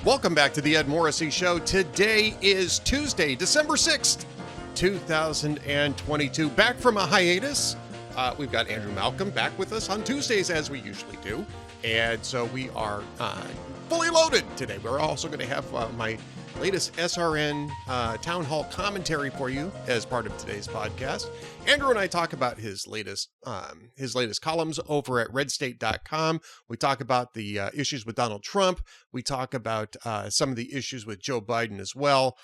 Welcome back to the Ed Morrissey Show. Today is Tuesday, December 6th, 2022. Back from a hiatus. We've got Andrew Malcolm back with us on Tuesdays, as we usually do. And so we are fully loaded today. We're also going to have my latest SRN Townhall commentary for you as part of today's podcast. Andrew and I talk about his latest columns over at redstate.com. We talk about the issues with Donald Trump. We talk about some of the issues with Joe Biden as well.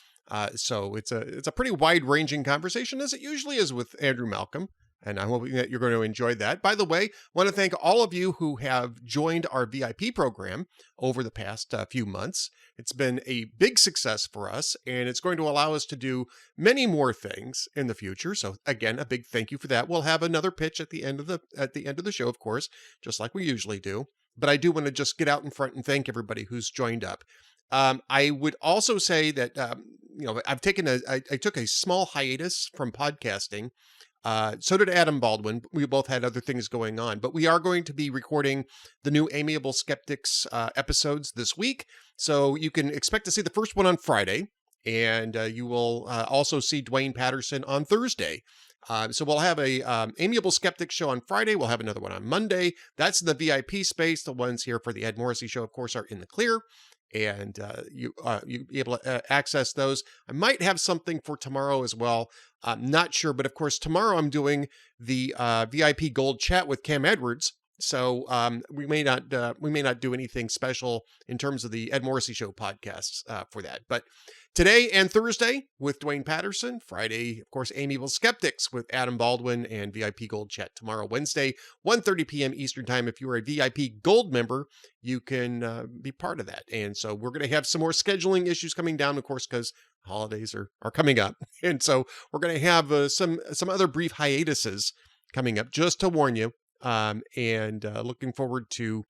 So it's a pretty wide-ranging conversation, as it usually is with Andrew Malcolm. And I'm hoping that you're going to enjoy that. By the way, I want to thank all of you who have joined our VIP program over the past few months. It's been a big success for us, and it's going to allow us to do many more things in the future. So again, a big thank you for that. We'll have another pitch at the end of the show, of course, just like we usually do. But I do want to just get out in front and thank everybody who's joined up. I would also say that I took a small hiatus from podcasting. So did Adam Baldwin. We both had other things going on, but we are going to be recording the new Amiable Skeptics episodes this week. So you can expect to see the first one on Friday, and you will also see Dwayne Patterson on Thursday. So we'll have a Amiable Skeptics show on Friday. We'll have another one on Monday. That's in the VIP space. The ones here for the Ed Morrissey Show, of course, are in the clear. And you'll be able to access those. I might have something for tomorrow as well. I'm not sure, but of course, tomorrow I'm doing the VIP Gold Chat with Cam Edwards. So we may not do anything special in terms of the Ed Morrissey Show podcasts for that. But today and Thursday with Dwayne Patterson. Friday, of course, Amiable Skeptics with Adam Baldwin, and VIP Gold Chat tomorrow, Wednesday, 1:30 p.m. Eastern Time. If you're a VIP Gold member, you can be part of that. And so we're going to have some more scheduling issues coming down, of course, because holidays are coming up. And so we're going to have some other brief hiatuses coming up, just to warn you. Looking forward to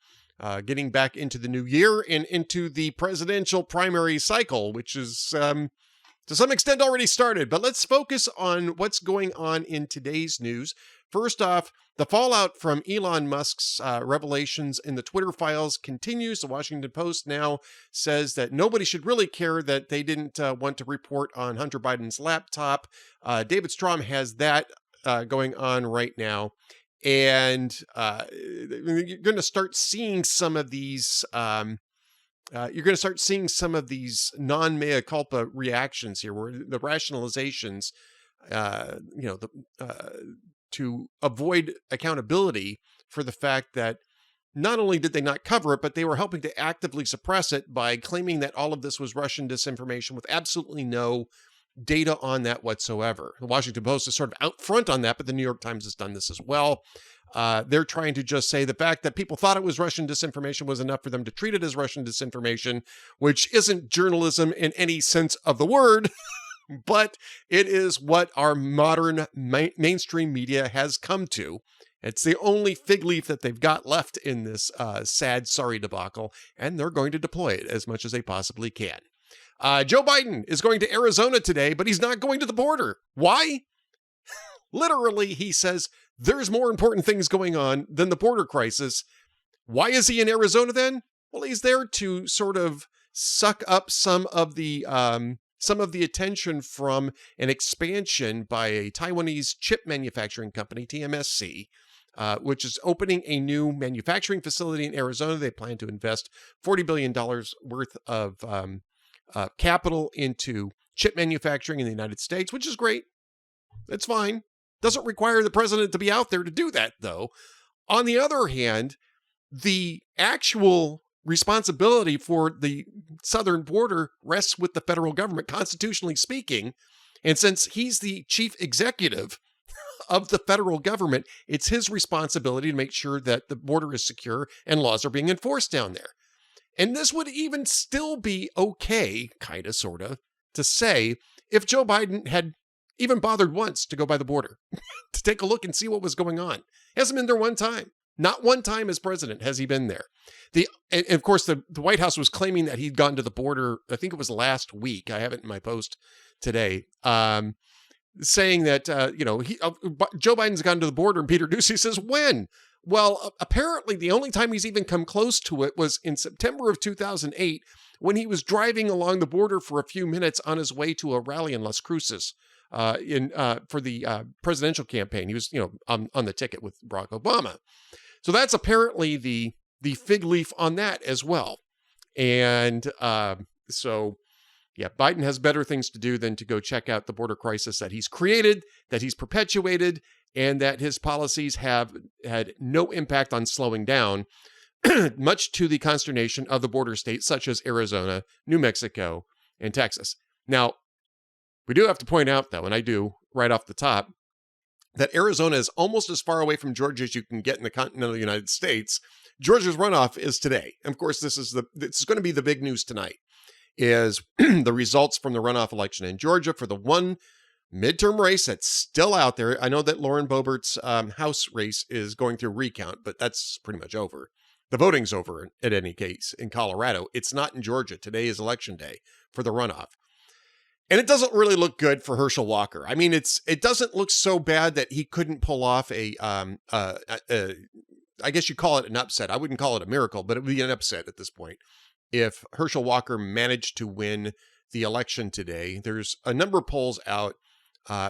getting back into the new year and into the presidential primary cycle, which is to some extent already started. But let's focus on what's going on in today's news. First off, the fallout from Elon Musk's revelations in the Twitter files continues. The Washington Post now says that nobody should really care that they didn't want to report on Hunter Biden's laptop. David Strom has that going on right now. And you're going to start seeing some of these. You're going to start seeing some of these non-mea culpa reactions here, where the rationalizations, to avoid accountability for the fact that not only did they not cover it, but they were helping to actively suppress it by claiming that all of this was Russian disinformation with absolutely no data on that whatsoever. The Washington Post is sort of out front on that, but the New York Times has done this as well. They're trying to just say the fact that people thought it was Russian disinformation was enough for them to treat it as Russian disinformation, which isn't journalism in any sense of the word, but it is what our modern mainstream media has come to. It's the only fig leaf that they've got left in this sad, sorry debacle, and they're going to deploy it as much as they possibly can. Joe Biden is going to Arizona today, but he's not going to the border. Why? Literally, he says there's more important things going on than the border crisis. Why is he in Arizona then? Well, he's there to sort of suck up some of the attention from an expansion by a Taiwanese chip manufacturing company, TMSC, which is opening a new manufacturing facility in Arizona. They plan to invest $40 billion worth of capital into chip manufacturing in the United States, which is great. It's fine. Doesn't require the president to be out there to do that, though. On the other hand, the actual responsibility for the southern border rests with the federal government, constitutionally speaking. And since he's the chief executive of the federal government, it's his responsibility to make sure that the border is secure and laws are being enforced down there. And this would even still be okay, kind of, sort of, to say if Joe Biden had even bothered once to go by the border to take a look and see what was going on. He hasn't been there one time. Not one time as president has he been there. And of course, the White House was claiming that he'd gone to the border, I think it was last week. I have it in my post today, saying that, Joe Biden's gone to the border, and Peter Doocy says, when? Well, apparently the only time he's even come close to it was in September of 2008, when he was driving along the border for a few minutes on his way to a rally in Las Cruces for the presidential campaign. He was, on the ticket with Barack Obama. So that's apparently the fig leaf on that as well. And so, yeah, Biden has better things to do than to go check out the border crisis that he's created, that he's perpetuated, and that his policies have had no impact on slowing down, much to the consternation of the border states such as Arizona, New Mexico, and Texas. Now, we do have to point out, though, and I do right off the top, that Arizona is almost as far away from Georgia as you can get in the continental United States. Georgia's runoff is today. And of course, this is going to be the big news tonight, is the results from the runoff election in Georgia for the one midterm race that's still out there. I know that Lauren Boebert's House race is going through recount, but that's pretty much over. The voting's over in any case in Colorado. It's not in Georgia. Today is election day for the runoff. And it doesn't really look good for Herschel Walker. I mean, it doesn't look so bad that he couldn't pull off I guess you call it an upset. I wouldn't call it a miracle, but it would be an upset at this point if Herschel Walker managed to win the election today. There's a number of polls out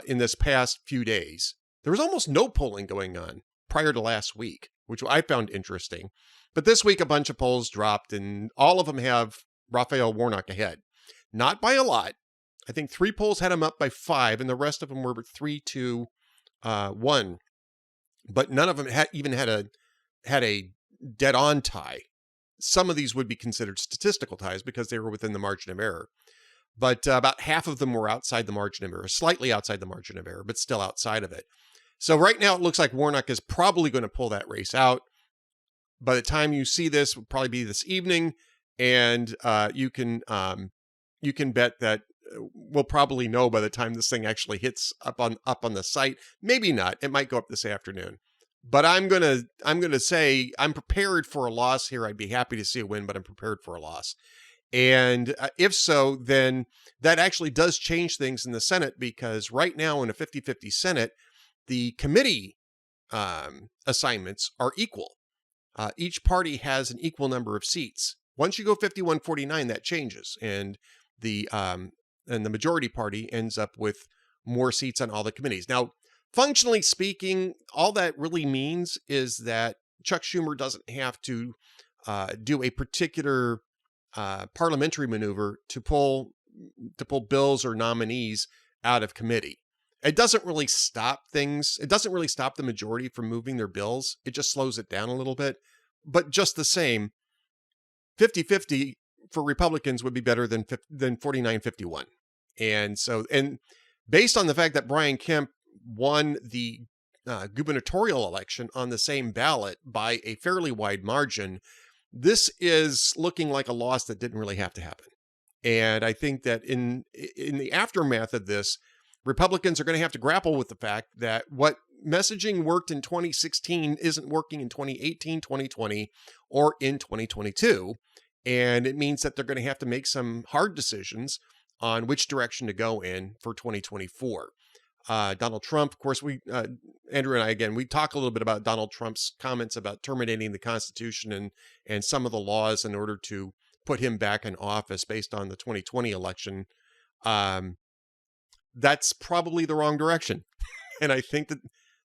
in this past few days. There was almost no polling going on prior to last week, which I found interesting. But this week, a bunch of polls dropped, and all of them have Raphael Warnock ahead. Not by a lot. I think 3 polls had him up by 5, and the rest of them were 3-1. But none of them had a dead-on tie. Some of these would be considered statistical ties because they were within the margin of error. But about half of them were outside the margin of error, slightly outside the margin of error, but still outside of it. So right now, it looks like Warnock is probably going to pull that race out. By the time you see this, it will probably be this evening, and you can bet that we'll probably know by the time this thing actually hits up on the site. Maybe not. It might go up this afternoon. But I'm gonna say I'm prepared for a loss here. I'd be happy to see a win, but I'm prepared for a loss. And if so, then that actually does change things in the Senate, because right now in a 50-50 Senate, the committee assignments are equal. Each party has an equal number of seats. Once you go 51-49, that changes, and the majority party ends up with more seats on all the committees. Now, functionally speaking, all that really means is that Chuck Schumer doesn't have to do a particular parliamentary maneuver to pull bills or nominees out of committee. It doesn't really stop things. It doesn't really stop the majority from moving their bills. It just slows it down a little bit. But just the same, 50-50 for Republicans would be better than 49-51. And based on the fact that Brian Kemp won the gubernatorial election on the same ballot by a fairly wide margin, this is looking like a loss that didn't really have to happen. And I think that in the aftermath of this, Republicans are going to have to grapple with the fact that what messaging worked in 2016 isn't working in 2018, 2020, or in 2022. And it means that they're going to have to make some hard decisions on which direction to go in for 2024. Donald Trump, of course, Andrew and I, again, we talk a little bit about Donald Trump's comments about terminating the Constitution and some of the laws in order to put him back in office based on the 2020 election. That's probably the wrong direction. And I think that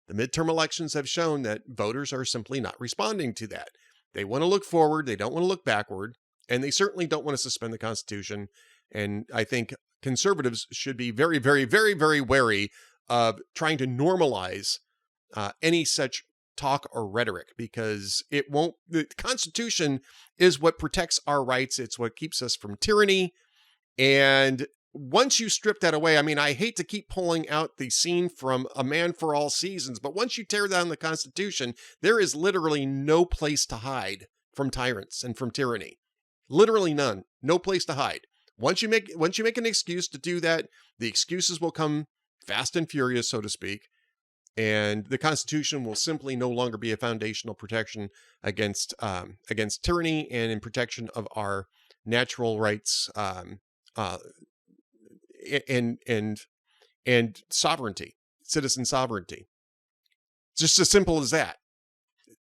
the midterm elections have shown that voters are simply not responding to that. They want to look forward. They don't want to look backward. And they certainly don't want to suspend the Constitution. And I think conservatives should be very, very, very, very wary of trying to normalize any such talk or rhetoric, because the Constitution is what protects our rights. It's what keeps us from tyranny. And once you strip that away, I mean, I hate to keep pulling out the scene from A Man for All Seasons, but once you tear down the Constitution, there is literally no place to hide from tyrants and from tyranny. Literally none. No place to hide. Once you make an excuse to do that, the excuses will come fast and furious, so to speak, and the Constitution will simply no longer be a foundational protection against tyranny and in protection of our natural rights and sovereignty, citizen sovereignty. It's just as simple as that.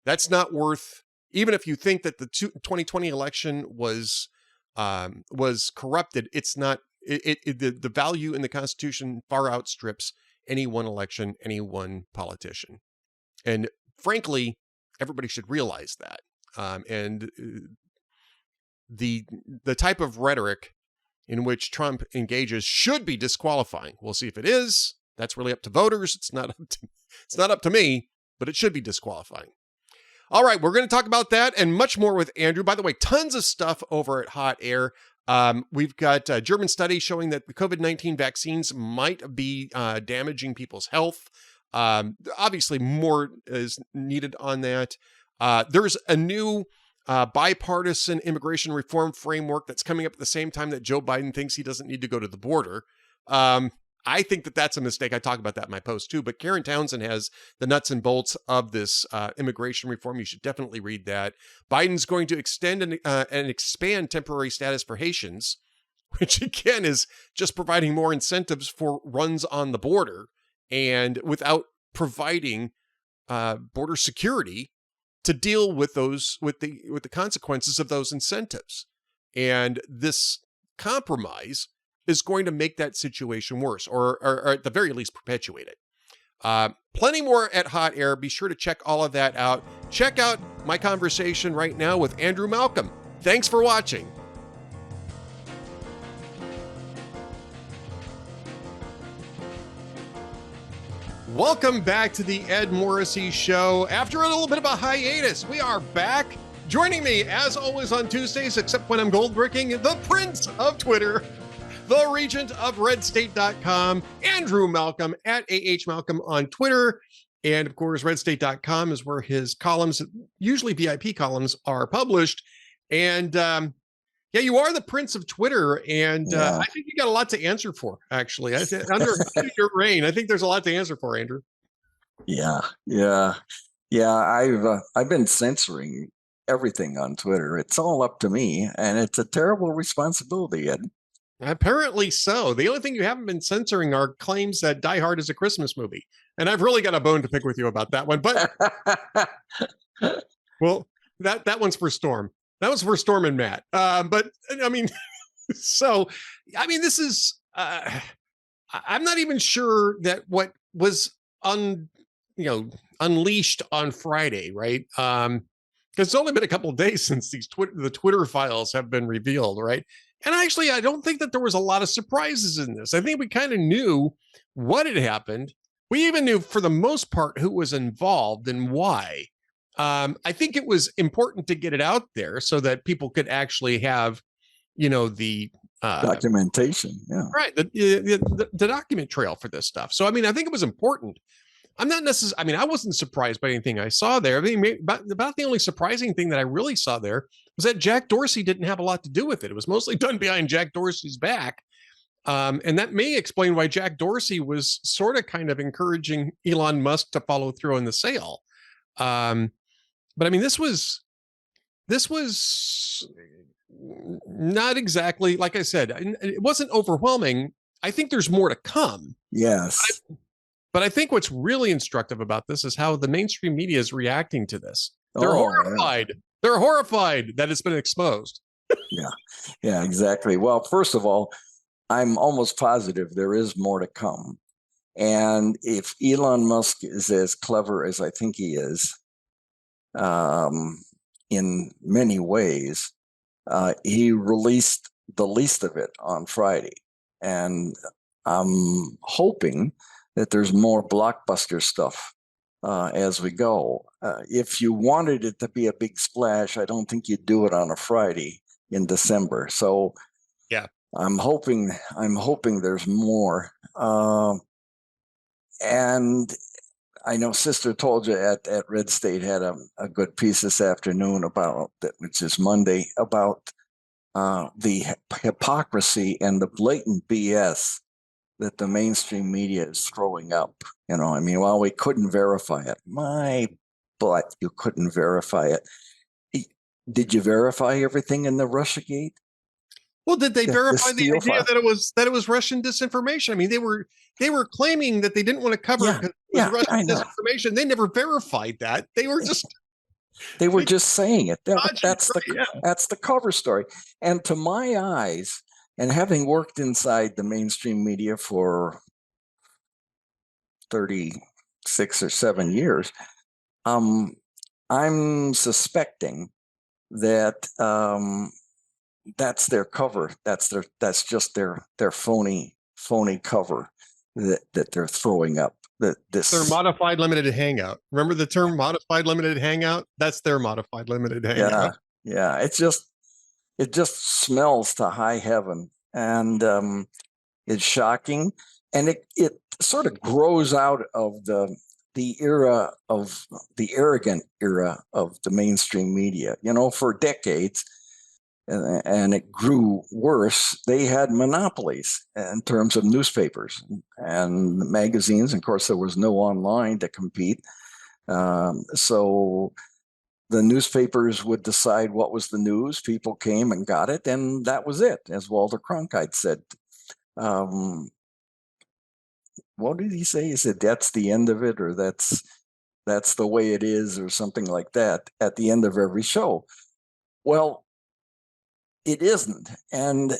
That's not worth, even if you think that the 2020 election was was corrupted, it's not. The value in the Constitution far outstrips any one election, any one politician, and frankly, everybody should realize that. And the type of rhetoric in which Trump engages should be disqualifying. We'll see if it is. That's really up to voters. It's not up to me, but it should be disqualifying. All right, we're going to talk about that and much more with Andrew. By the way, tons of stuff over at Hot Air. We've got a German study showing that the COVID-19 vaccines might be damaging people's health. Obviously, more is needed on that. There's a new bipartisan immigration reform framework that's coming up at the same time that Joe Biden thinks he doesn't need to go to the border. I think that that's a mistake. I talk about that in my post too, but Karen Townsend has the nuts and bolts of this immigration reform. You should definitely read that. Biden's going to extend and expand temporary status for Haitians, which again is just providing more incentives for runs on the border and without providing border security to deal with those with the consequences of those incentives. And this compromise is going to make that situation worse, or at the very least perpetuate it. Plenty more at Hot Air. Be sure to check all of that out. Check out my conversation right now with Andrew Malcolm. Thanks for watching. Welcome back to the Ed Morrissey Show. After a little bit of a hiatus, we are back. Joining me, as always, on Tuesdays, except when I'm gold bricking, the Prince of Twitter, the Regent of RedState.com, Andrew Malcolm at AHMalcolm on Twitter. And of course, RedState.com is where his columns, usually VIP columns, are published. And yeah, you are the Prince of Twitter. And I think you got a lot to answer for, actually. Under your reign, I think there's a lot to answer for, Andrew. Yeah. I've been censoring everything on Twitter. It's all up to me, and it's a terrible responsibility, Ed. Apparently so. The only thing you haven't been censoring are claims that Die Hard is a Christmas movie. And I've really got a bone to pick with you about that one. But, well, that one's for Storm. That was for Storm and Matt. But, I mean, this is, I'm not even sure that what was unleashed on Friday, right? Because it's only been a couple of days since the Twitter files have been revealed, right? And actually, I don't think that there was a lot of surprises in this. I think we kind of knew what had happened. We even knew, for the most part, who was involved and why. I think it was important to get it out there so that people could actually have, the documentation. Yeah, right. The document trail for this stuff. So, I mean, I think it was important. I'm not necessarily, I mean, I wasn't surprised by anything I saw there. I mean, about the only surprising thing that I really saw there was that Jack Dorsey didn't have a lot to do with it. It was mostly done behind Jack Dorsey's back. And that may explain why Jack Dorsey was sort of kind of encouraging Elon Musk to follow through on the sale. But I mean, this was not exactly, like I said, it wasn't overwhelming. I think there's more to come. Yes. But I think what's really instructive about this is how the mainstream media is reacting to this. They're horrified. Yeah. They're horrified that it's been exposed. Yeah, exactly. Well, first of all, I'm almost positive there is more to come. And if Elon Musk is as clever as I think he is, in many ways, he released the least of it on Friday. And I'm hoping that there's more blockbuster stuff as we go. If you wanted it to be a big splash, I don't think you'd do it on a Friday in December. So yeah, I'm hoping there's more. And I know Sister told you at Red State had a good piece this afternoon about that, which is Monday, about the hypocrisy and the blatant BS that the mainstream media is throwing up. I mean, while we couldn't verify it, but you couldn't verify it. Did you verify everything in the Russiagate? Well, did they verify the idea that it was Russian disinformation? I mean, they were claiming that they didn't want to cover it because it was Russian disinformation. They never verified that. They were just They were just saying it. Yeah. That's the cover story. And to my eyes, and having worked inside the mainstream media for 36 or 7 years, I'm suspecting that that's their cover. That's just their phony cover that they're throwing up. Their modified limited hangout. Remember the term modified limited hangout? That's their modified limited hangout. Yeah. It just smells to high heaven, and it's shocking, and it sort of grows out of the era of the arrogant era of the mainstream media. For decades, and it grew worse. They had monopolies in terms of newspapers and magazines. Of course, there was no online to compete. So the newspapers would decide what was the news. People came and got it, and that was it, as Walter Cronkite said. What did he say? He said, that's the end of it, or that's the way it is, or something like that, at the end of every show. Well, it isn't. And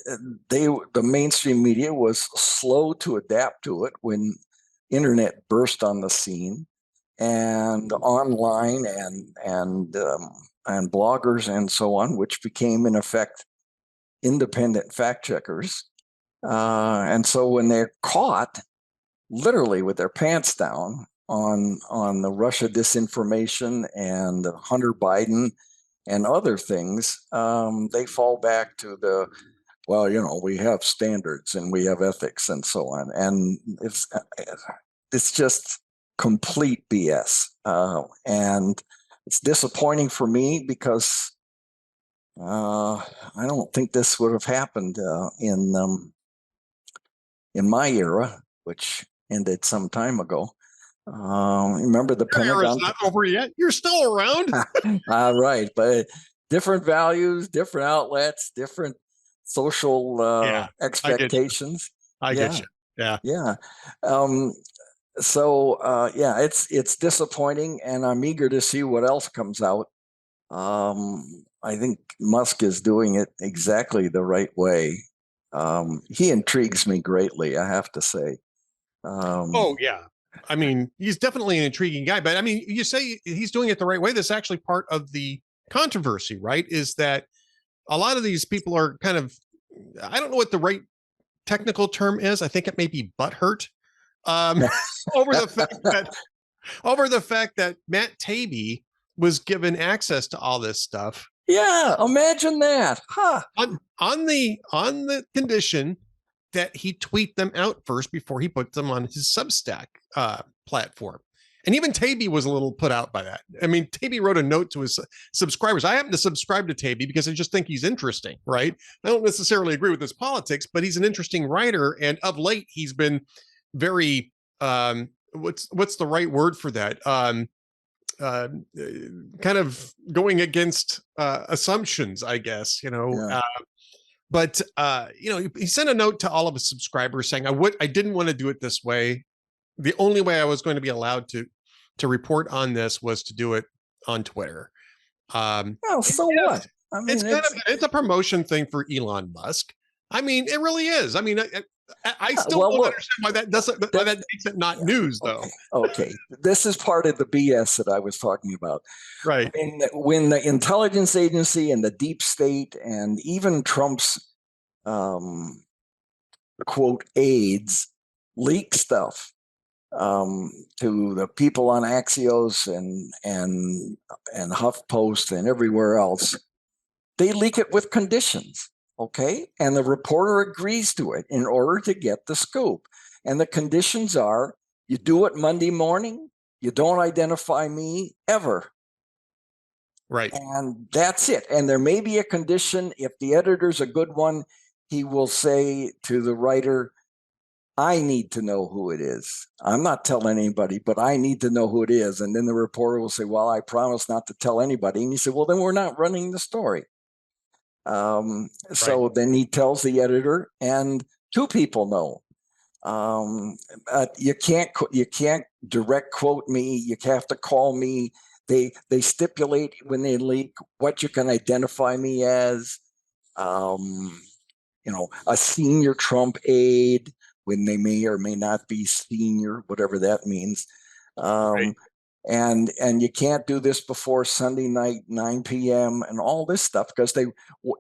the mainstream media was slow to adapt to it when internet burst on the scene, and online and bloggers and so on, which became in effect independent fact checkers. And so when they're caught literally with their pants down on the Russia disinformation and Hunter Biden and other things, they fall back to we have standards and we have ethics and so on. And it's just complete BS. And it's disappointing for me because I don't think this would have happened in my era, which ended some time ago. Remember the Pentagon? Era's not over yet. You're still around. Right, but different values, different outlets, different social expectations. I get you. Yeah. So it's disappointing, and I'm eager to see what else comes out. I think Musk is doing it exactly the right way. He intrigues me greatly, I have to say. Oh yeah. I mean, he's definitely an intriguing guy, but I mean, you say he's doing it the right way. That's actually part of the controversy, right? Is that a lot of these people are kind of, I don't know what the right technical term is. I think it may be butthurt over the fact that Matt Taibbi was given access to all this stuff. Yeah, imagine that, huh? On the condition that he tweet them out first before he put them on his Substack platform. And even Taibbi was a little put out by that. I mean, Taibbi wrote a note to his subscribers. I happen to subscribe to Taibbi because I just think he's interesting, right? I don't necessarily agree with his politics, but he's an interesting writer. And of late, he's been very, what's the right word for that? Kind of going against assumptions, I guess, Yeah. But he sent a note to all of his subscribers saying, I didn't want to do it this way. The only way I was going to be allowed to report on this was to do it on Twitter. Well, so what? I mean, it's a promotion thing for Elon Musk. I mean, it really is. I mean, I still don't understand why that makes it not news, though. Okay, this is part of the BS that I was talking about. Right. When the intelligence agency and the deep state and even Trump's quote aides leak stuff to the people on Axios and HuffPost and everywhere else, they leak it with conditions. Okay, and the reporter agrees to it in order to get the scoop. And the conditions are: you do it Monday morning, you don't identify me ever. Right. And that's it. And there may be a condition, if the editor's a good one, he will say to the writer, I need to know who it is. I'm not telling anybody, but I need to know who it is. And then the reporter will say, well, I promise not to tell anybody. And you say, well, then we're not running the story. So then he tells the editor, and two people know. You can't direct quote me. You have to call me. they stipulate when they leak what you can identify me as. A senior Trump aide when they may or may not be senior, whatever that means. Right. And you can't do this before Sunday night, 9 p.m. and all this stuff, because the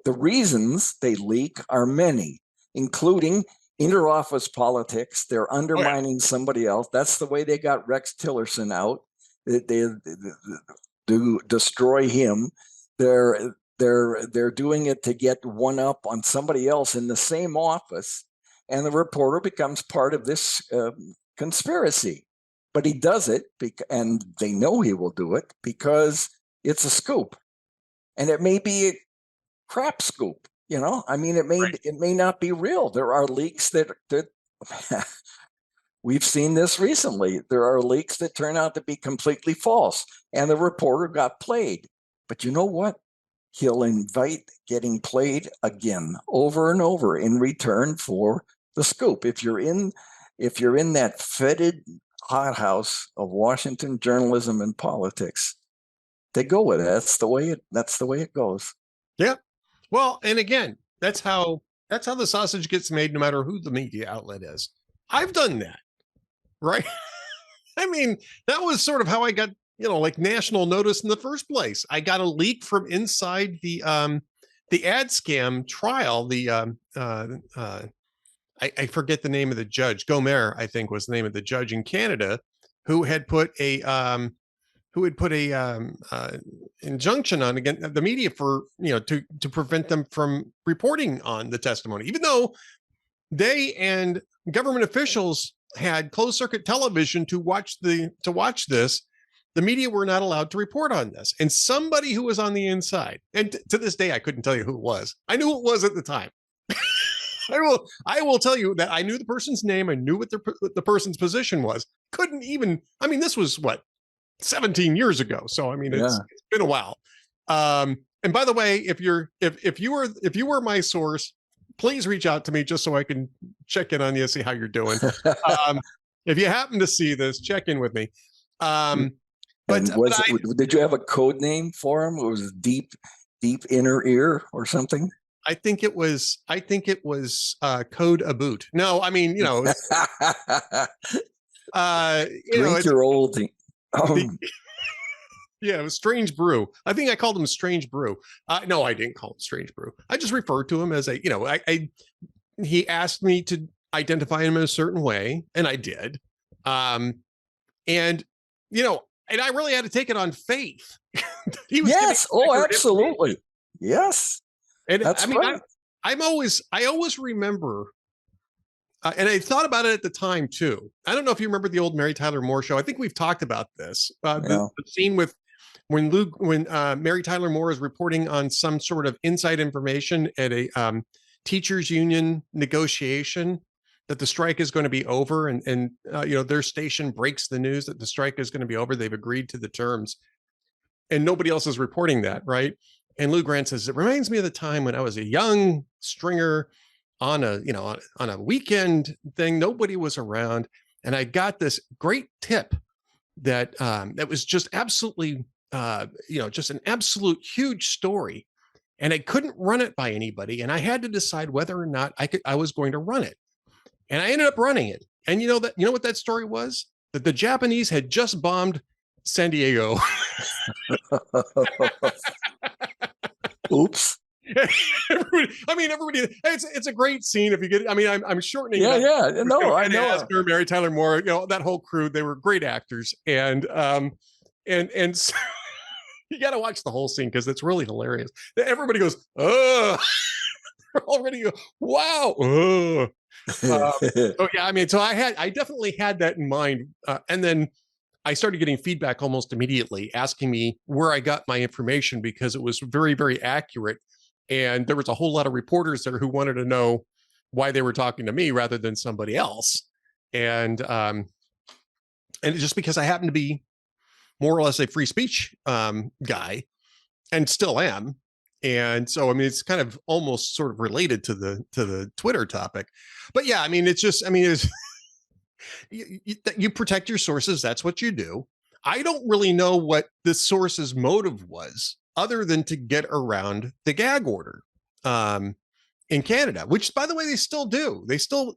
reasons they leak are many, including interoffice politics. They're undermining somebody else. That's the way they got Rex Tillerson out. They to destroy him. They're doing it to get one up on somebody else in the same office, and the reporter becomes part of this conspiracy. But he does it, and they know he will do it because it's a scoop, and it may be a crap scoop. I mean, it may not be real. There are leaks that we've seen this recently. There are leaks that turn out to be completely false, and the reporter got played. But you know what? He'll invite getting played again over and over in return for the scoop. If you're in that fetid hothouse of Washington journalism and politics, they go with it. That's the way it goes. Yeah. Well, and again, that's how the sausage gets made, no matter who the media outlet is. I've done that, right? I mean, that was sort of how I got, like national notice in the first place. I got a leak from inside the ad scam trial. I forget the name of the judge. Gomer, I think, was the name of the judge in Canada, who had put a injunction on against the media for to prevent them from reporting on the testimony, even though they and government officials had closed circuit television to watch this. The media were not allowed to report on this, and somebody who was on the inside, and to this day, I couldn't tell you who it was. I knew it was at the time. I will tell you that I knew the person's name. I knew what the person's position was. Couldn't even. I mean, this was 17 years ago. So I mean, it's been a while. And by the way, if you were my source, please reach out to me just so I can check in on you, see how you're doing. If you happen to see this, check in with me. Did you have a code name for him? It was deep inner ear or something? I think it was code a boot. No, I mean, Your old. Yeah, it was Strange Brew. I think I called him Strange Brew. No, I didn't call him Strange Brew. I just referred to him as he asked me to identify him in a certain way, and I did. And I really had to take it on faith. Yes. Oh, absolutely. Yes. And that's right. I always remember, and I thought about it at the time too. I don't know if you remember the old Mary Tyler Moore show. I think we've talked about this. The scene with when Mary Tyler Moore is reporting on some sort of inside information at a teachers union negotiation that the strike is going to be over, and their station breaks the news that the strike is going to be over. They've agreed to the terms, and nobody else is reporting that, right? And Lou Grant says, it reminds me of the time when I was a young stringer on a weekend thing. Nobody was around, and I got this great tip that was just absolutely, just an absolute huge story, and I couldn't run it by anybody, and I had to decide whether or not I was going to run it. And I ended up running it. And you know what that story was? That the Japanese had just bombed San Diego. Oops. Everybody, it's a great scene if you get, I'm shortening. Yeah. No, I know. Asper, Mary Tyler Moore, that whole crew, they were great actors. And so you got to watch the whole scene because it's really hilarious. Everybody goes, oh, already go, wow. Oh. So I definitely had that in mind. And then I started getting feedback almost immediately asking me where I got my information because it was very, very accurate. And there was a whole lot of reporters there who wanted to know why they were talking to me rather than somebody else. And just because I happen to be more or less a free speech guy and still am. And so, it's kind of almost sort of related to the Twitter topic, but yeah, it's just, you protect your sources. That's what you do. I don't really know what the source's motive was other than to get around the gag order in Canada, which by the way, they still do. They still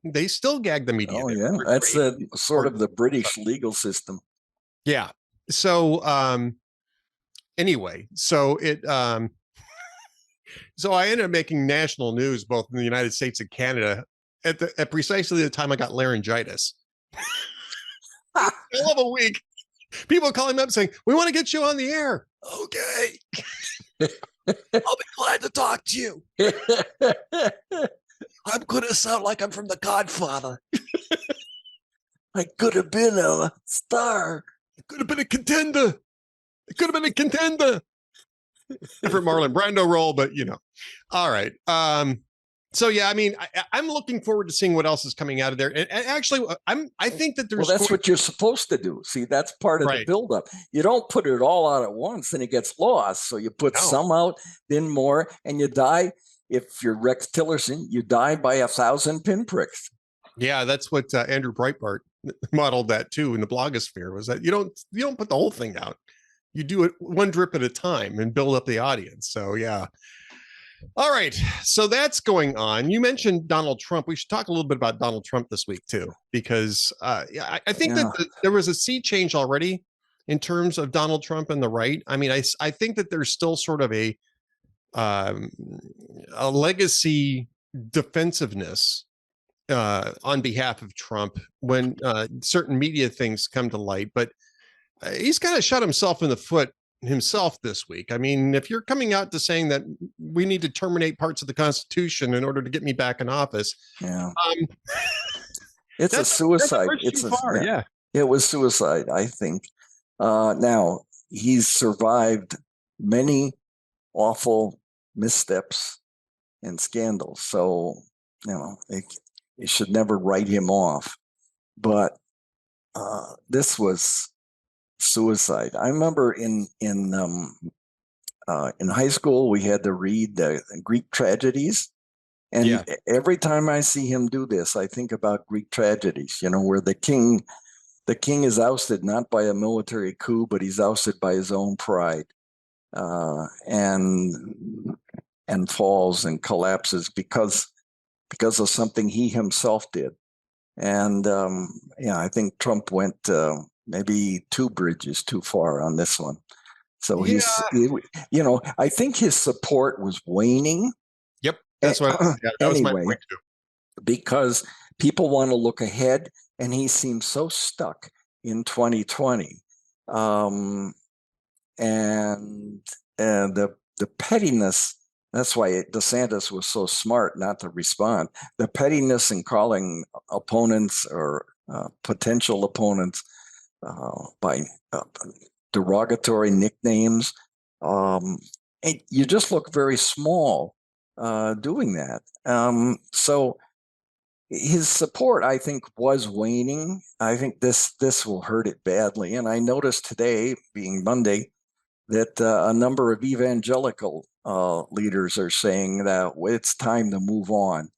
gag the media. Oh There. yeah, that's the sort of the British legal system. Yeah. So anyway, so I ended up making national news both in the United States and Canada at precisely the time I got laryngitis. I love a week. People calling me up saying, "We want to get you on the air." Okay. I'll be glad to talk to you. I'm going to sound like I'm from The Godfather. I could have been a star. I could have been a contender. Different Marlon Brando role, but All right. So yeah, I mean, I'm looking forward to seeing what else is coming out of there. And actually, I think that there's. Well, that's what you're supposed to do. See, that's part of the buildup. You don't put it all out at once, and it gets lost. So you put some out, then more, and you die. If you're Rex Tillerson, you die by 1,000 pinpricks. Yeah, that's what Andrew Breitbart modeled that too in the blogosphere. Was that you don't put the whole thing out. You do it one drip at a time and build up the audience. So yeah. All right. So that's going on. You mentioned Donald Trump. We should talk a little bit about Donald Trump this week too, because I think that there was a sea change already in terms of Donald Trump and the right. I mean, I think that there's still sort of a legacy defensiveness on behalf of Trump when certain media things come to light, but he's kind of shot himself in the foot himself this week. I mean, if you're coming out to saying that we need to terminate parts of the Constitution in order to get me back in office, it's a suicide. It was suicide, I think. Now he's survived many awful missteps and scandals, so you should never write him off. But this was suicide. I remember in high school we had to read the Greek tragedies, and every time I see him do this, I think about Greek tragedies. Where the king is ousted not by a military coup, but he's ousted by his own pride, and falls and collapses because of something he himself did. And I think Trump went maybe 2 bridges too far on this one. So I think his support was waning. Yep, that's what. That was my point too. Because people want to look ahead, and he seems so stuck in 2020, and the pettiness. That's why DeSantis was so smart not to respond. The pettiness in calling opponents or potential opponents by derogatory nicknames. And you just look very small doing that. So his support, I think, was waning. I think this will hurt it badly. And I noticed today, being Monday, that a number of evangelical leaders are saying that it's time to move on.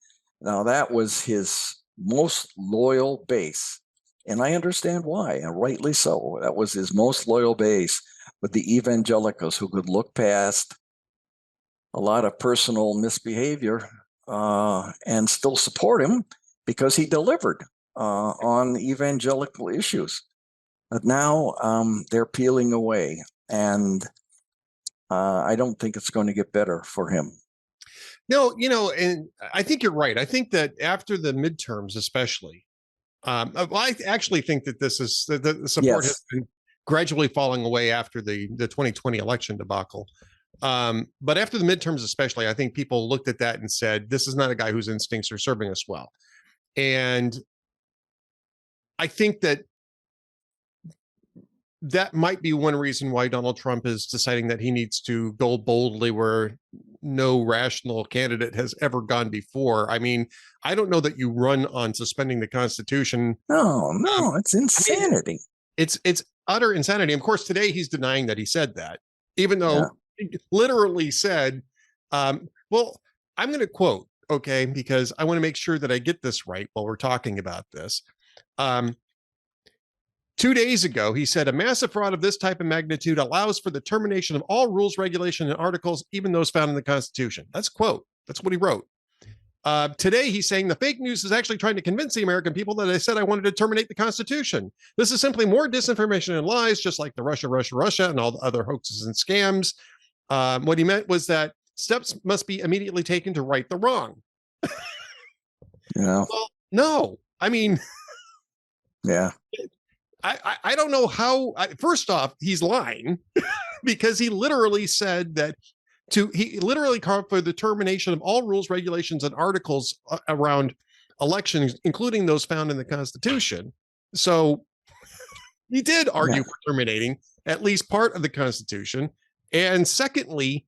Now, that was his most loyal base. And I understand why, and rightly so. That was his most loyal base, but the evangelicals who could look past a lot of personal misbehavior and still support him because he delivered on evangelical issues. But now they're peeling away, and I don't think it's going to get better for him. No, and I think you're right. I think that after the midterms, especially, I actually think that this is the support has been gradually falling away after the 2020 election debacle. But after the midterms, especially, I think people looked at that and said, this is not a guy whose instincts are serving us well. And I think that might be one reason why Donald Trump is deciding that he needs to go boldly where no rational candidate has ever gone before. I mean, I don't know that you run on suspending the Constitution. No, it's insanity. I mean, it's utter insanity. Of course, today he's denying that he said that, even though he literally said, well, I'm going to quote, okay, because I want to make sure that I get this right while we're talking about this. To 2 days ago, he said a massive fraud of this type of magnitude allows for the termination of all rules, regulation, and articles, even those found in the Constitution. That's a quote. That's what he wrote. Today, he's saying the fake news is actually trying to convince the American people that I said I wanted to terminate the Constitution. This is simply more disinformation and lies, just like the Russia, and all the other hoaxes and scams. What he meant was that steps must be immediately taken to right the wrong. Yeah. Well, no. I mean, yeah. I don't know how. First off, he's lying because he literally said that he literally called for the termination of all rules, regulations, and articles around elections, including those found in the Constitution. So he did argue for terminating at least part of the Constitution. And secondly,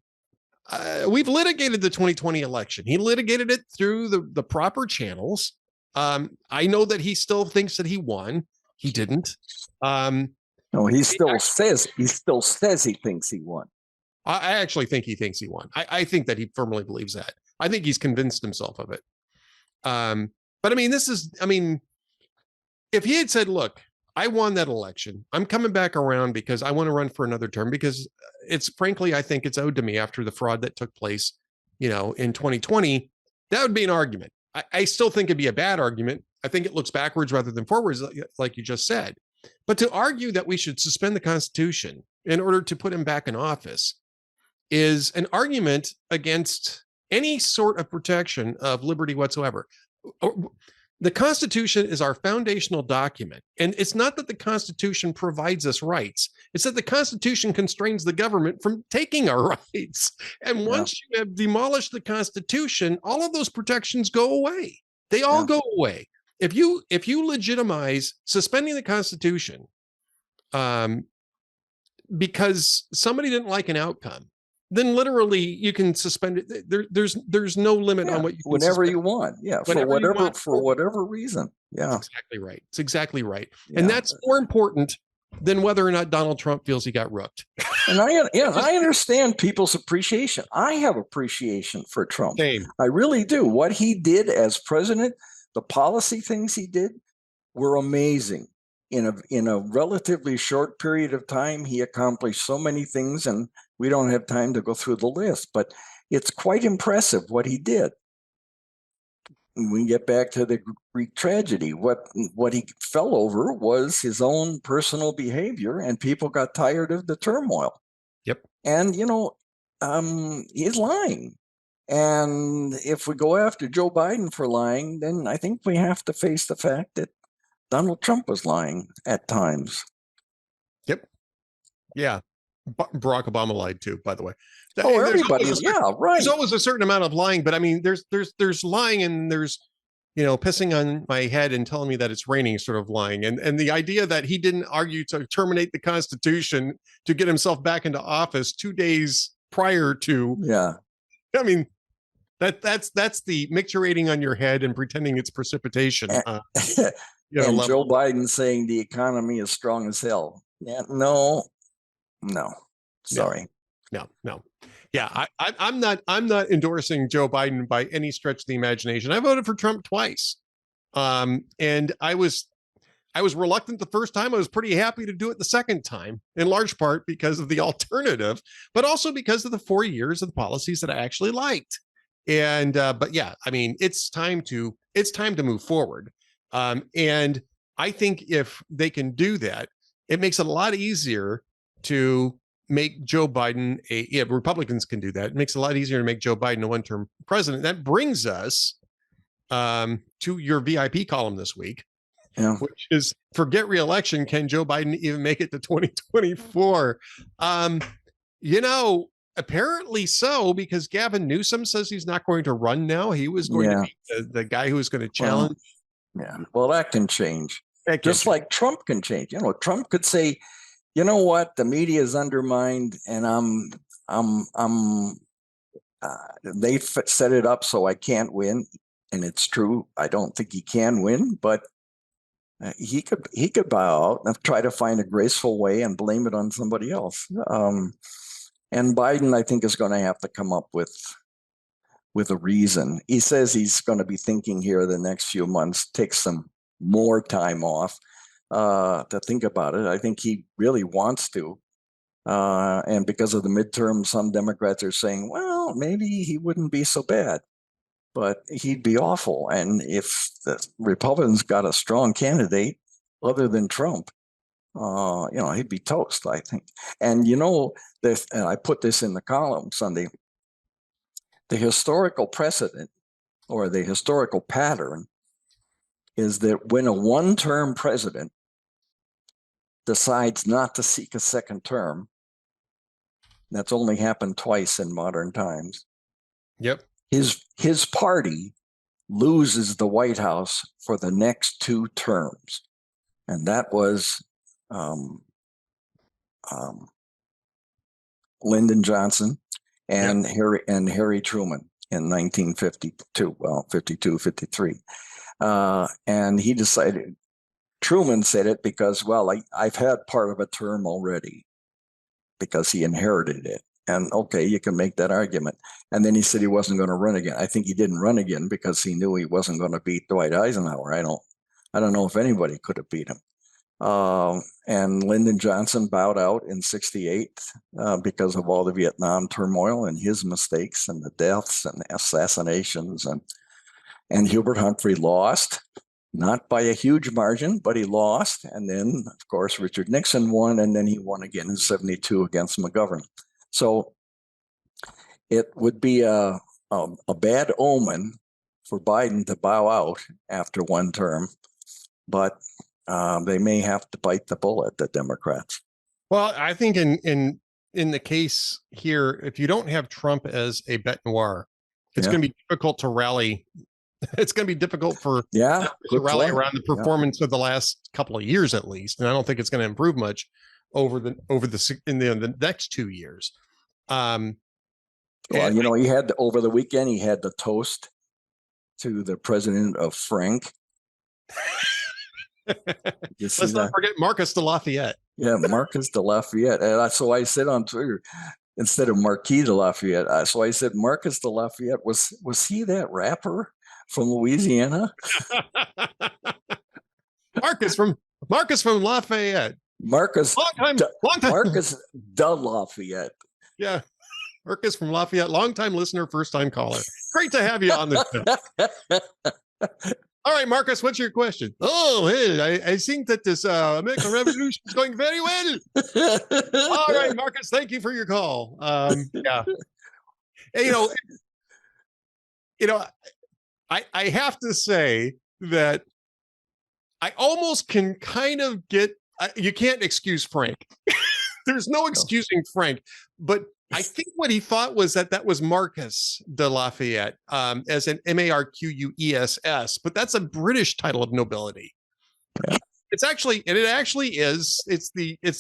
we've litigated the 2020 election. He litigated it through the proper channels. I know that he still thinks that he won. He didn't. No, he still says he thinks he won. I actually think he thinks he won. I think that he firmly believes that. I think he's convinced himself of it. But I mean, if he had said, look, I won that election, I'm coming back around because I want to run for another term because I think it's owed to me after the fraud that took place, in 2020, that would be an argument. I still think it'd be a bad argument. I think it looks backwards rather than forwards, like you just said. But to argue that we should suspend the Constitution in order to put him back in office is an argument against any sort of protection of liberty whatsoever. The Constitution is our foundational document. And it's not that the Constitution provides us rights. It's that the Constitution constrains the government from taking our rights. And once you have demolished the Constitution, all of those protections go away. They all go away. If you legitimize suspending the Constitution because somebody didn't like an outcome, then literally you can suspend it. There's no limit on what you can whenever suspend. You want. Yeah, for whatever reason. Yeah, that's exactly right. It's exactly right, and that's more important than whether or not Donald Trump feels he got rooked. And I understand people's appreciation. I have appreciation for Trump. Same. I really do. What he did as president, the policy things he did were amazing. In a relatively short period of time, he accomplished so many things, and we don't have time to go through the list, but it's quite impressive what he did. When we get back to the Greek tragedy, what he fell over was his own personal behavior, and people got tired of the turmoil. Yep. And, he's lying. And if we go after Joe Biden for lying, then I think we have to face the fact that Donald Trump was lying at times. Yep. Yeah. Barack Obama lied too, by the way. Everybody's right. There's always a certain amount of lying, but I mean, there's lying and there's, pissing on my head and telling me that it's raining sort of lying. And the idea that he didn't argue to terminate the Constitution to get himself back into office 2 days prior to. Yeah. I mean, that's the micturating on your head and pretending it's precipitation. And Joe Biden saying the economy is strong as hell. Yeah, no, sorry. No. Yeah, I'm not endorsing Joe Biden by any stretch of the imagination. I voted for Trump twice. And I was reluctant the first time. I was pretty happy to do it the second time, in large part because of the alternative, but also because of the 4 years of the policies that I actually liked. And but yeah, I mean, it's time to move forward. And I think if they can do that, it makes it a lot easier to make Joe Biden Republicans can do that. It makes it a lot easier to make Joe Biden a one-term president. That brings us to your VIP column this week, which is forget re-election. Can Joe Biden even make it to 2024? Apparently so, because Gavin Newsom says he's not going to run now. He was going to be the guy who was going to challenge. Well, that can change. Just like Trump can change. Trump could say, you know what, the media is undermined, and they set it up so I can't win, and it's true. I don't think he can win, but he could bow out and try to find a graceful way and blame it on somebody else. And Biden, I think, is going to have to come up with a reason. He says he's going to be thinking here the next few months, take some more time off. to think about it. I think he really wants to. And because of the midterm, some Democrats are saying, well, maybe he wouldn't be so bad, but he'd be awful. And if the Republicans got a strong candidate other than Trump, he'd be toast, I think. And and I put this in the column Sunday, the historical precedent or the historical pattern is that when a one-term president decides not to seek a second term, that's only happened twice in modern times. Yep. His party loses the White House for the next 2 terms. And that was Lyndon Johnson and Harry Truman in 1952, 52, 53. And he decided, Truman said it because, I've had part of a term already because he inherited it. And okay, you can make that argument. And then he said he wasn't going to run again. I think he didn't run again because he knew he wasn't going to beat Dwight Eisenhower. I don't know if anybody could have beat him. And Lyndon Johnson bowed out in 68 because of all the Vietnam turmoil and his mistakes and the deaths and the assassinations. And Hubert Humphrey lost, not by a huge margin, but he lost. And then, of course, Richard Nixon won, and then he won again in 72 against McGovern. So it would be a bad omen for Biden to bow out after 1 term, but they may have to bite the bullet, the Democrats. Well, I think in the case here, if you don't have Trump as a bête noire, it's going to be difficult to rally. It's going to be difficult to rally around the performance of the last couple of years, at least. And I don't think it's going to improve much over the next 2 years. He had over the weekend, he had the toast to the president of Frank. Let's not forget Marcus de Lafayette. Yeah, Marcus de Lafayette. And so I said on Twitter, instead of Marquis de Lafayette, so I said Marcus de Lafayette. Was he that rapper from Louisiana? Marcus from Lafayette. Long time. Marcus de Lafayette. Yeah. Marcus from Lafayette, longtime listener, first time caller. Great to have you on the show. All right, Marcus, what's your question? Oh, hey, I think that this American Revolution is going very well. All right, Marcus, thank you for your call. Yeah. I have to say that I almost can kind of get, you can't excuse Frank. There's no excusing Frank, but I think what he thought was that was Marcus de Lafayette, as an Marquess, but that's a British title of nobility. Yeah. It's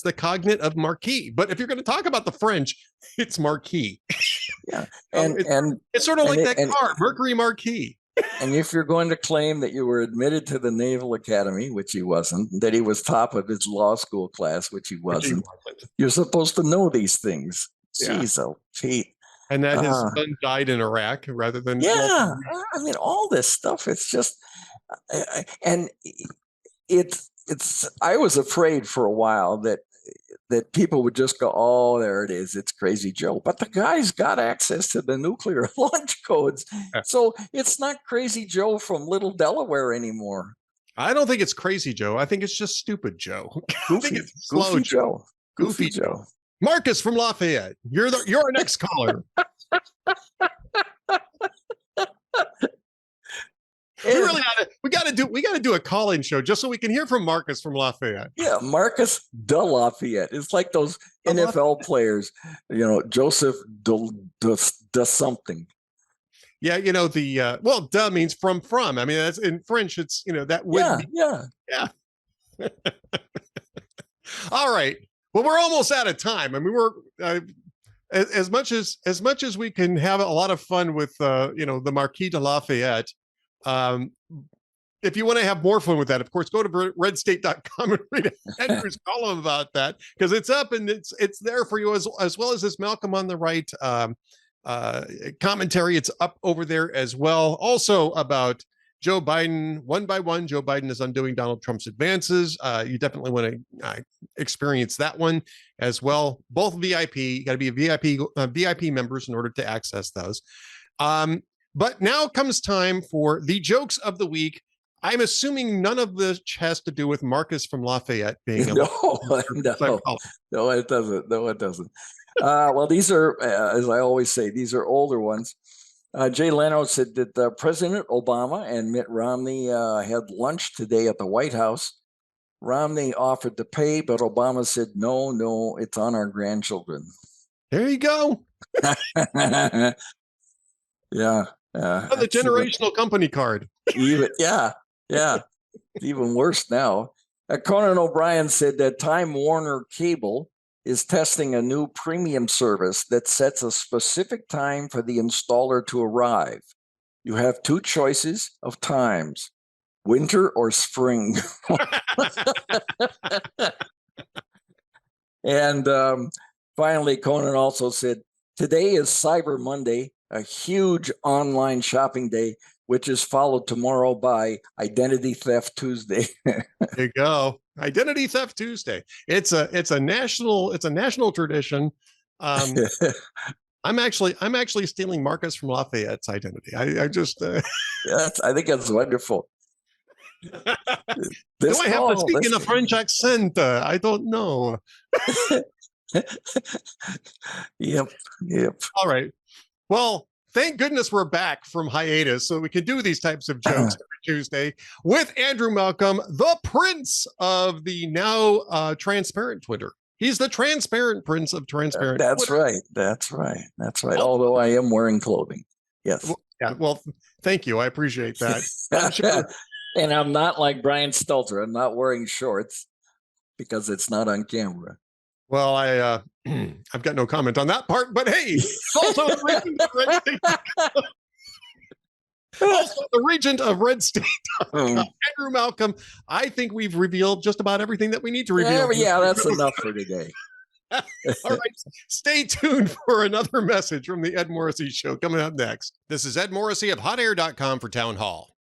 the cognate of Marquis. But if you're going to talk about the French, it's Marquis. Yeah, it's sort of like that car, Mercury Marquis. And if you're going to claim that you were admitted to the Naval Academy, which he wasn't, that he was top of his law school class, which he wasn't, you're supposed to know these things. Jeez, oh, Pete. And that his son died in Iraq rather than... Yeah, I mean, all this stuff, it's just... And I was afraid for a while that people would just go, oh, there it is, it's Crazy Joe. But the guy's got access to the nuclear launch codes. So it's not Crazy Joe from Little Delaware anymore. I don't think it's Crazy Joe. I think it's just Stupid Joe. Goofy Joe. Goofy Joe. Marcus from Lafayette, you're our next caller. We got to do a call-in show just so we can hear from Marcus from Lafayette. Yeah, Marcus de Lafayette. It's like those NFL players, Joseph de something. Yeah, duh means from. I mean, that's in French. It's that would be. Yeah. All right. Well, we're almost out of time. I mean, we're as much as we can have a lot of fun with the Marquis de Lafayette. If you want to have more fun with that, of course, go to redstate.com and read Andrew's column about that, because it's up and it's there for you, as well as this Malcolm on the Right commentary. It's up over there as well. Also about Joe Biden, one by one, Joe Biden is undoing Donald Trump's advances. You definitely want to experience that one as well. Both VIP, you got to be a VIP members in order to access those. But now comes time for the jokes of the week. I'm assuming none of this has to do with Marcus from Lafayette being a no, it doesn't. No, it doesn't. Well, these are, as I always say, these are older ones. Jay Leno said that President Obama and Mitt Romney had lunch today at the White House. Romney offered to pay, but Obama said, no, it's on our grandchildren. There you go. Yeah. The generational company card. Yeah. Even worse now. Conan O'Brien said that Time Warner Cable is testing a new premium service that sets a specific time for the installer to arrive. You have two choices of times, winter or spring. And finally, Conan also said, today is Cyber Monday, a huge online shopping day, which is followed tomorrow by Identity Theft Tuesday. There you go. Identity Theft Tuesday. It's a national tradition. I'm actually stealing Marcus from Lafayette's identity. I think that's wonderful. Do I have to speak in a French accent? I don't know. Yep. All right. Well, thank goodness we're back from hiatus so we can do these types of jokes every Tuesday with Andrew Malcolm, the prince of the now transparent Twitter. He's the transparent prince of transparent Twitter. That's right. Although I am wearing clothing. Yes. Well, thank you. I appreciate that. I'm sure. And I'm not like Brian Stelter. I'm not wearing shorts because it's not on camera. Well, I've got no comment on that part, but hey, also the regent of Red State, Andrew Malcolm. I think we've revealed just about everything that we need to reveal. Yeah, that's enough for today. All right, stay tuned for another message from the Ed Morrissey Show coming up next. This is Ed Morrissey of hotair.com for Townhall.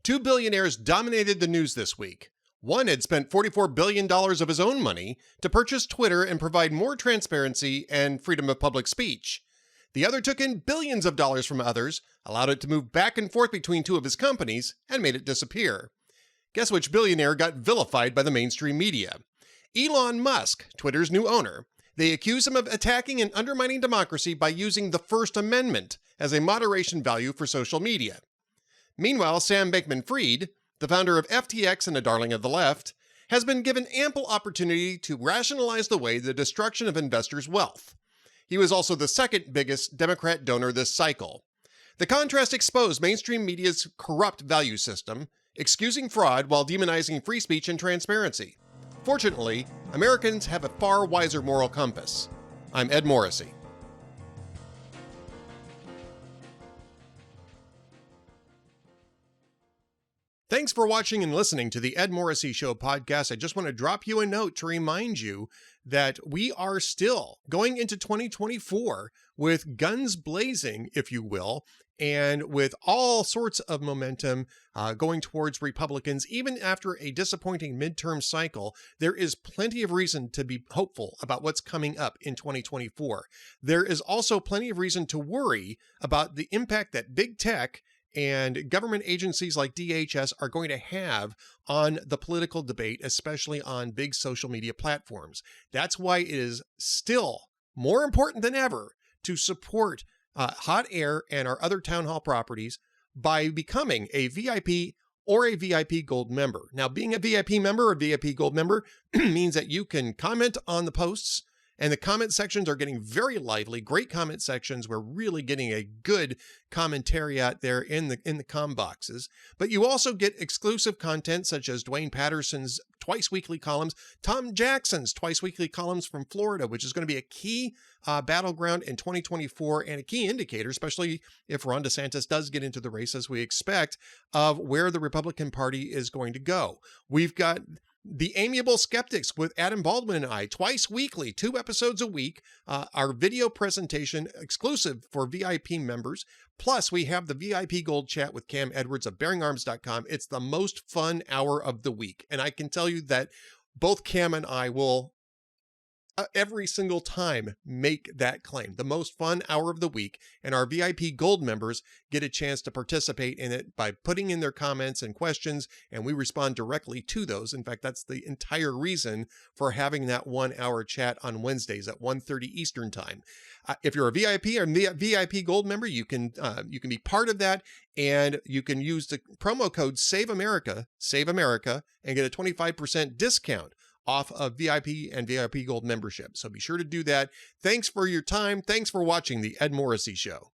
Two billionaires dominated the news this week. One had spent $44 billion of his own money to purchase Twitter and provide more transparency and freedom of public speech. The other took in billions of dollars from others, allowed it to move back and forth between two of his companies, and made it disappear. Guess which billionaire got vilified by the mainstream media? Elon Musk, Twitter's new owner. They accuse him of attacking and undermining democracy by using the First Amendment as a moderation value for social media. Meanwhile, Sam Bankman-Fried, the founder of FTX and a darling of the left, has been given ample opportunity to rationalize away the destruction of investors' wealth. He was also the second biggest Democrat donor this cycle. The contrast exposed mainstream media's corrupt value system, excusing fraud while demonizing free speech and transparency. Fortunately, Americans have a far wiser moral compass. I'm Ed Morrissey. Thanks for watching and listening to the Ed Morrissey Show podcast. I just want to drop you a note to remind you that we are still going into 2024 with guns blazing, if you will, and with all sorts of momentum going towards Republicans. Even after a disappointing midterm cycle, there is plenty of reason to be hopeful about what's coming up in 2024. There is also plenty of reason to worry about the impact that big tech and government agencies like DHS are going to have on the political debate, especially on big social media platforms. That's why it is still more important than ever to support Hot Air and our other Town Hall properties by becoming a VIP or a VIP Gold member. Now, being a VIP member or VIP Gold member means that you can comment on the posts, and the comment sections are getting very lively. Great comment sections. We're really getting a good commentary out there in the com boxes. But you also get exclusive content such as Dwayne Patterson's twice weekly columns, Tom Jackson's twice weekly columns from Florida, which is going to be a key battleground in 2024 and a key indicator, especially if Ron DeSantis does get into the race as we expect, of where the Republican Party is going to go. We've got The Amiable Skeptics with Adam Baldwin and I, twice weekly, 2 episodes a week. Our video presentation exclusive for VIP members. Plus, we have the VIP Gold Chat with Cam Edwards of BearingArms.com. It's the most fun hour of the week. And I can tell you that both Cam and I will every single time make that claim. The most fun hour of the week, and our VIP Gold members get a chance to participate in it by putting in their comments and questions, and we respond directly to those. In fact, that's the entire reason for having that 1 hour chat on Wednesdays at 1:30 Eastern time. If you're a VIP or VIP Gold member, you can be part of that, and you can use the promo code Save America, and get a 25% discount off of VIP and VIP Gold membership. So be sure to do that. Thanks for your time. Thanks for watching the Ed Morrissey Show.